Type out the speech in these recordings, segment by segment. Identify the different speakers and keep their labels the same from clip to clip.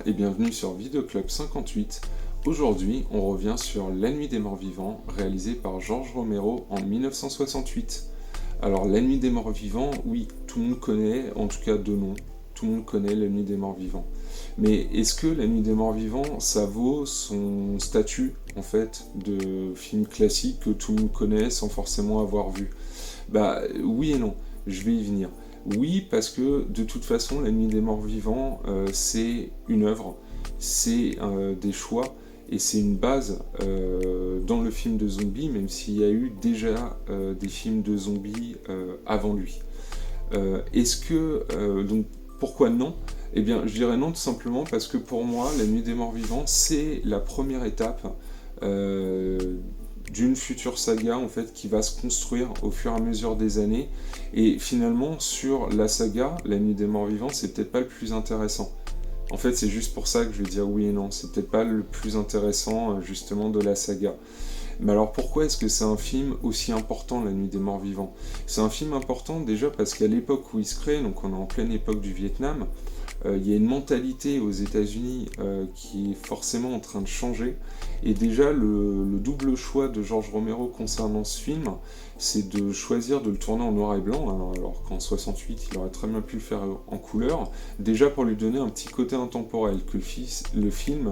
Speaker 1: et bienvenue sur Vidéoclub 58. Aujourd'hui, on revient sur La Nuit des Morts Vivants, réalisé par George Romero en 1968. Alors, La Nuit des Morts Vivants, oui, tout le monde connaît, en tout cas de nom, tout le monde connaît La Nuit des Morts Vivants. Mais est-ce que La Nuit des Morts Vivants, ça vaut son statut, en fait, de film classique que tout le monde connaît sans forcément avoir vu? Bah, oui et non, je vais y venir. Oui, parce que de toute façon, La Nuit des Morts Vivants, c'est une œuvre, c'est des choix, et c'est une base dans le film de zombies, même s'il y a eu déjà des films de zombies avant lui. Donc, pourquoi non? Eh bien, je dirais non tout simplement parce que pour moi, La Nuit des Morts Vivants, c'est la première étape d'une future saga en fait qui va se construire au fur et à mesure des années, et finalement sur la saga La Nuit des Morts Vivants, c'est peut-être pas le plus intéressant. En fait, c'est juste pour ça que je vais dire oui et non, c'est peut-être pas le plus intéressant justement de la saga. Mais alors pourquoi est-ce que c'est un film aussi important, La Nuit des Morts Vivants? C'est un film important déjà parce qu'à l'époque où il se crée, donc on est en pleine époque du Vietnam, il y a une mentalité aux États-Unis qui est forcément en train de changer. Et déjà, le double choix de George Romero concernant ce film, c'est de choisir de le tourner en noir et blanc, alors qu'en 68, il aurait très bien pu le faire en couleur, déjà pour lui donner un petit côté intemporel, que le film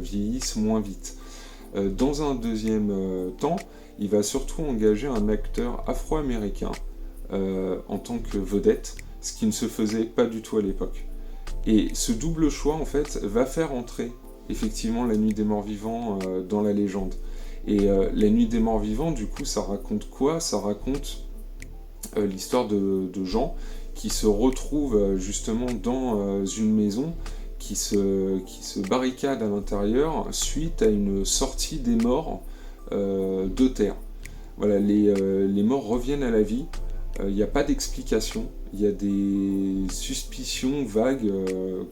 Speaker 1: vieillisse moins vite. Dans un deuxième temps, il va surtout engager un acteur afro-américain en tant que vedette, ce qui ne se faisait pas du tout à l'époque. Et ce double choix, en fait, va faire entrer effectivement La Nuit des Morts Vivants dans la légende. Et La Nuit des Morts Vivants, du coup, ça raconte quoi? Ça raconte l'histoire de gens qui se retrouvent justement dans une maison, qui se barricade à l'intérieur suite à une sortie des morts de terre. Voilà, les morts reviennent à la vie. Il n'y a pas d'explication, il y a des suspicions vagues,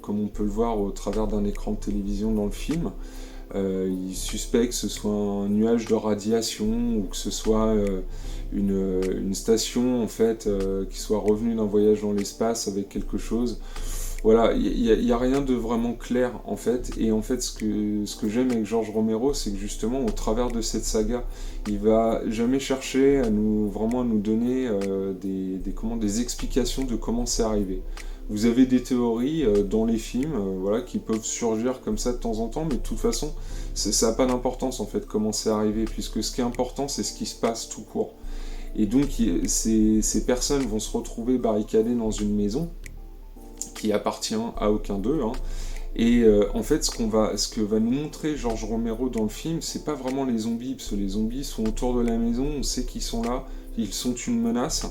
Speaker 1: comme on peut le voir au travers d'un écran de télévision dans le film. Ils suspectent que ce soit un nuage de radiation ou que ce soit une station en fait, qui soit revenue d'un voyage dans l'espace avec quelque chose. Voilà, il n'y a rien de vraiment clair en fait, et en fait ce que j'aime avec George Romero, c'est que justement au travers de cette saga, il va jamais chercher à nous donner des explications de comment c'est arrivé. Vous avez des théories dans les films, voilà, qui peuvent surgir comme ça de temps en temps, mais de toute façon, ça n'a pas d'importance en fait comment c'est arrivé, puisque ce qui est important, c'est ce qui se passe tout court. Et donc ces personnes vont se retrouver barricadées dans une maison qui appartient à aucun d'eux, hein. Et en fait, ce que va nous montrer George Romero dans le film, c'est pas vraiment les zombies, parce que les zombies sont autour de la maison, on sait qu'ils sont là, ils sont une menace,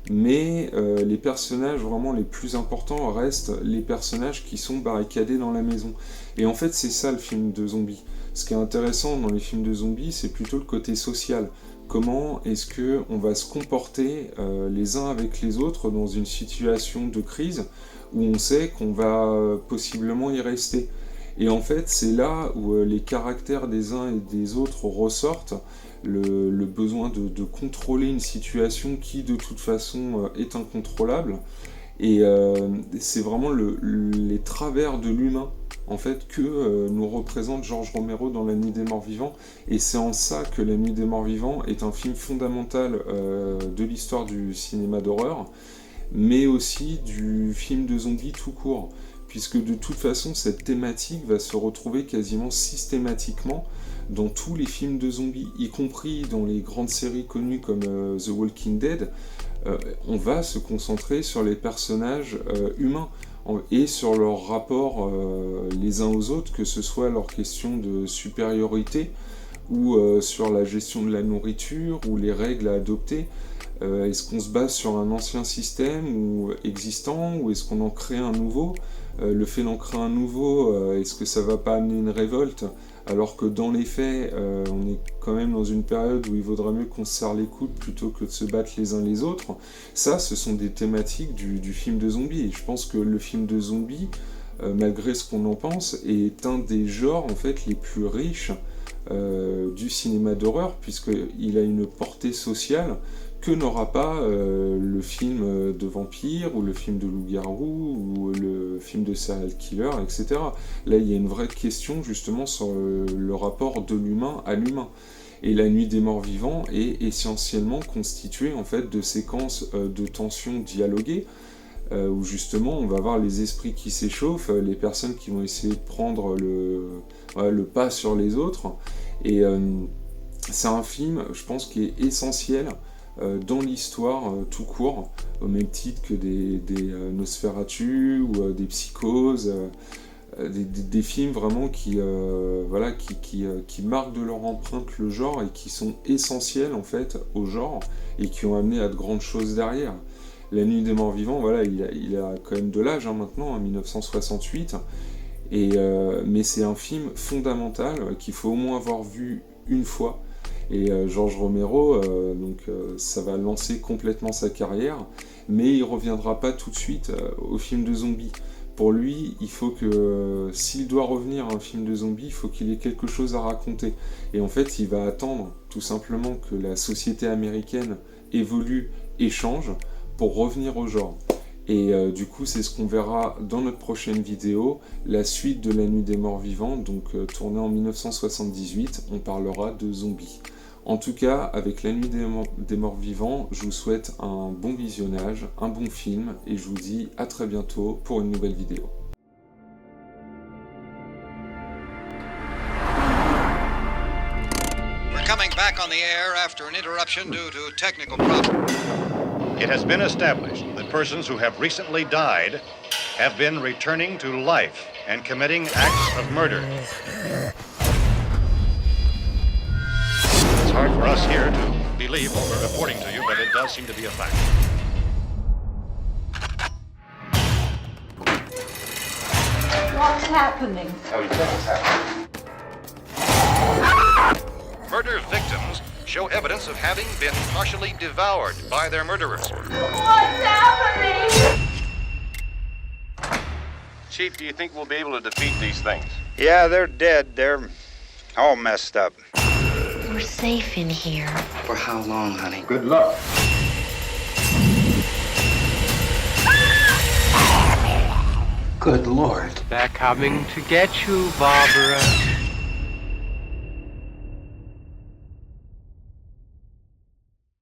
Speaker 1: mais les personnages vraiment les plus importants restent les personnages qui sont barricadés dans la maison. Et en fait, c'est ça le film de zombies. Ce qui est intéressant dans les films de zombies, c'est plutôt le côté social. Comment est-ce qu'on va se comporter les uns avec les autres dans une situation de crise où on sait qu'on va possiblement y rester. Et en fait, c'est là où les caractères des uns et des autres ressortent, le besoin de contrôler une situation qui, de toute façon, est incontrôlable. Et c'est vraiment les travers de l'humain, en fait, que nous représente George Romero dans La Nuit des Morts Vivants. Et c'est en ça que La Nuit des Morts Vivants est un film fondamental de l'histoire du cinéma d'horreur, mais aussi du film de zombies tout court, puisque de toute façon cette thématique va se retrouver quasiment systématiquement dans tous les films de zombies, y compris dans les grandes séries connues comme The Walking Dead. On va se concentrer sur les personnages humains et sur leur rapport les uns aux autres, que ce soit leur question de supériorité ou sur la gestion de la nourriture ou les règles à adopter. Est-ce qu'on se base sur un ancien système existant, ou est-ce qu'on en crée un nouveau? Le fait d'en créer un nouveau, est-ce que ça va pas amener une révolte? Alors que dans les faits, on est quand même dans une période où il vaudrait mieux qu'on se serre les coudes plutôt que de se battre les uns les autres. Ça, ce sont des thématiques du film de zombies. Et je pense que le film de zombies, malgré ce qu'on en pense, est un des genres en fait les plus riches du cinéma d'horreur, puisqu'il a une portée sociale que n'aura pas le film de vampire, ou le film de loup-garou, ou le film de serial killer, etc. Là, il y a une vraie question justement sur le rapport de l'humain à l'humain. Et La Nuit des Morts Vivants est essentiellement constituée en fait de séquences de tensions dialoguées, où justement on va voir les esprits qui s'échauffent, les personnes qui vont essayer de prendre le pas sur les autres. Et c'est un film, je pense, qui est essentiel dans l'histoire tout court, au même titre que des Nosferatu ou des Psychoses, des films vraiment qui marquent de leur empreinte le genre et qui sont essentiels en fait au genre et qui ont amené à de grandes choses derrière. La Nuit des Morts Vivants, voilà, il a quand même de l'âge maintenant, en 1968, mais c'est un film fondamental qu'il faut au moins avoir vu une fois. Et George Romero, ça va lancer complètement sa carrière, mais il reviendra pas tout de suite au film de zombies. Pour lui, il faut que, s'il doit revenir à un film de zombies, il faut qu'il ait quelque chose à raconter. Et en fait, il va attendre tout simplement que la société américaine évolue et change pour revenir au genre. Et du coup, c'est ce qu'on verra dans notre prochaine vidéo, la suite de La Nuit des Morts Vivants, donc tournée en 1978, on parlera de zombies. En tout cas, avec La Nuit des Morts Vivants, je vous souhaite un bon visionnage, un bon film, et je vous dis à très bientôt pour une nouvelle vidéo.
Speaker 2: We're coming back on the air after an interruption due to technical problems.
Speaker 3: It has been established that persons who have recently died have been returning to life and committing acts of murder. It's hard for us here to believe what we're reporting to you, but it does seem to be a fact.
Speaker 4: What's happening?
Speaker 2: Murder victims show evidence of having been partially devoured by their murderers.
Speaker 4: What's happening?
Speaker 3: Chief, do you think we'll be able to defeat these things?
Speaker 5: Yeah, they're dead. They're all messed up.
Speaker 6: We're safe in here.
Speaker 7: For how long, honey?
Speaker 3: Good luck.
Speaker 7: Good Lord.
Speaker 8: They're coming to get you, Barbara.